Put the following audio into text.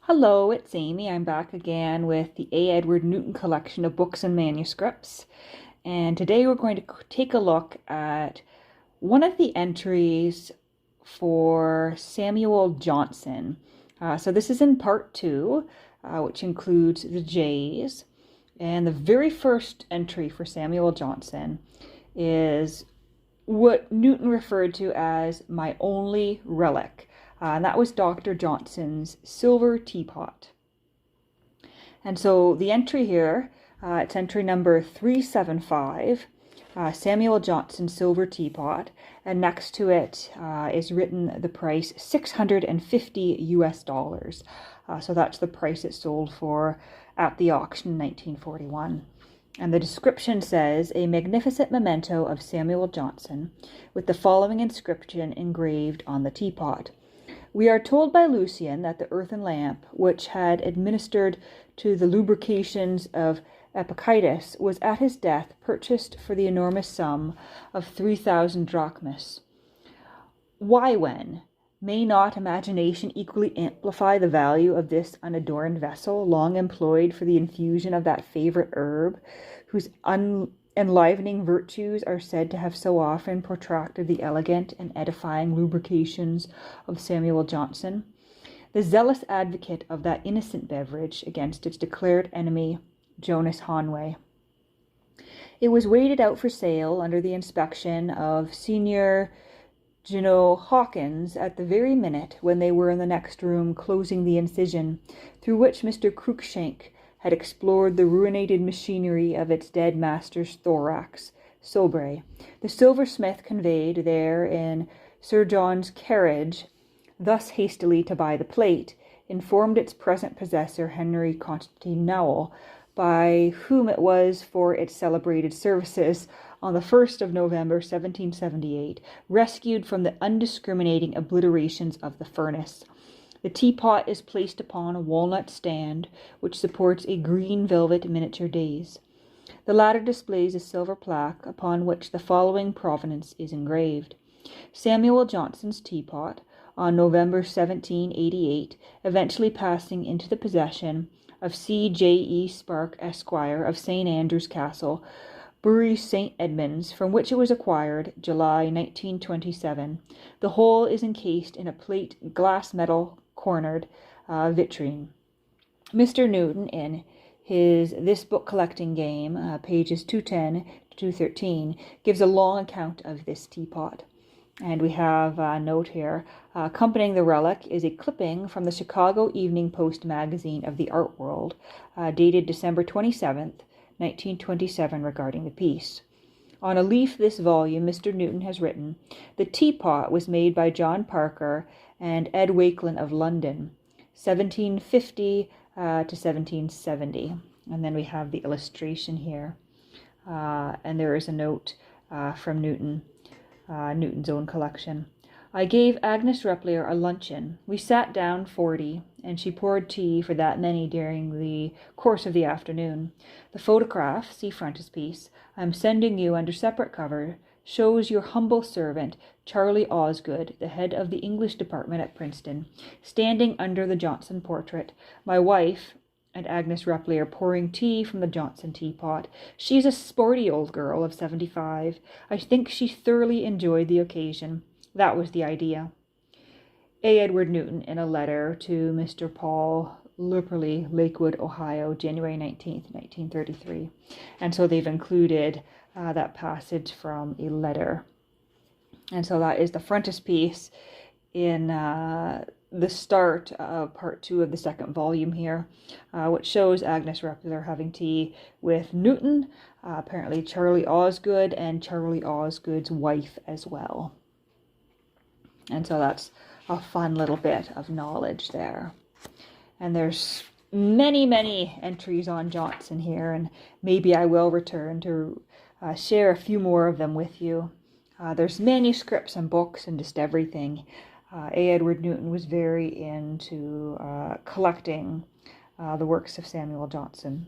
Hello, it's Amy. I'm back again with the A. Edward Newton collection of books and manuscripts. And today we're going to take a look at one of the entries for Samuel Johnson. So this is in part two, which includes the J's. And the very first entry for Samuel Johnson is what Newton referred to as my only relic. And that was Dr. Johnson's silver teapot. And so the entry here, it's entry number 375, Samuel Johnson silver teapot, and next to it is written the price $650 US. So that's the price it sold for at the auction in 1941. And the description says, a magnificent memento of Samuel Johnson, with the following inscription engraved on the teapot. We are told by Lucian that the earthen lamp, which had administered to the lucubrations of Epictetus, was at his death purchased for the enormous sum of 3,000 drachmas. Why when? May not imagination equally amplify the value of this unadorned vessel, long employed for the infusion of that favorite herb, whose enlivening virtues are said to have so often protracted the elegant and edifying lucubrations of Samuel Johnson, the zealous advocate of that innocent beverage against its declared enemy, Jonas Conway. It was waited out for sale under the inspection of Senior Gino Hawkins at the very minute when they were in the next room closing the incision, through which Mr. Cruikshank had explored the ruinated machinery of its dead master's thorax, Sobre. The silversmith conveyed there in Sir John's carriage, thus hastily to buy the plate, informed its present possessor, Henry Constantine Nowell, by whom it was for its celebrated services on the 1st of November 1778, rescued from the undiscriminating obliterations of the furnace. The teapot is placed upon a walnut stand, which supports a green velvet miniature dais. The latter displays a silver plaque upon which the following provenance is engraved. Samuel Johnson's teapot, on November 1788, eventually passing into the possession of C.J.E. Spark, Esquire, of St. Andrew's Castle, Bury St. Edmunds, from which it was acquired July 1927. The whole is encased in a plate glass metal cornered vitrine. Mr. Newton, in his This Book Collecting Game, pages 210 to 213, gives a long account of this teapot. And we have a note here. Accompanying the relic is a clipping from the Chicago Evening Post magazine of the art world, dated December 27th, 1927, regarding the piece. On a leaf this volume, Mr. Newton has written, the teapot was made by John Parker and Ed Wakelin of London, 1750 to 1770. And then we have the illustration here. And there is a note from Newton, Newton's own collection. I gave Agnes Repplier a luncheon. We sat down 40, and she poured tea for that many during the course of the afternoon. The photograph, see frontispiece, I am sending you under separate cover, shows your humble servant, Charlie Osgood, the head of the English department at Princeton, standing under the Johnson portrait, my wife and Agnes Repplier pouring tea from the Johnson teapot. She is a sporty old girl of 75. I think she thoroughly enjoyed the occasion. That was the idea. A. Edward Newton, in a letter to Mr. Paul Lipperly, Lakewood, Ohio, January 19th, 1933. And so they've included that passage from a letter. And so that is the frontispiece in the start of part 2 of the second volume here, which shows Agnes Repplier having tea with Newton, apparently Charlie Osgood, and Charlie Osgood's wife as well. And so that's a fun little bit of knowledge there. And there's many, many entries on Johnson here, and maybe I will return to share a few more of them with you. There's manuscripts and books and just everything. A. Edward Newton was very into collecting the works of Samuel Johnson.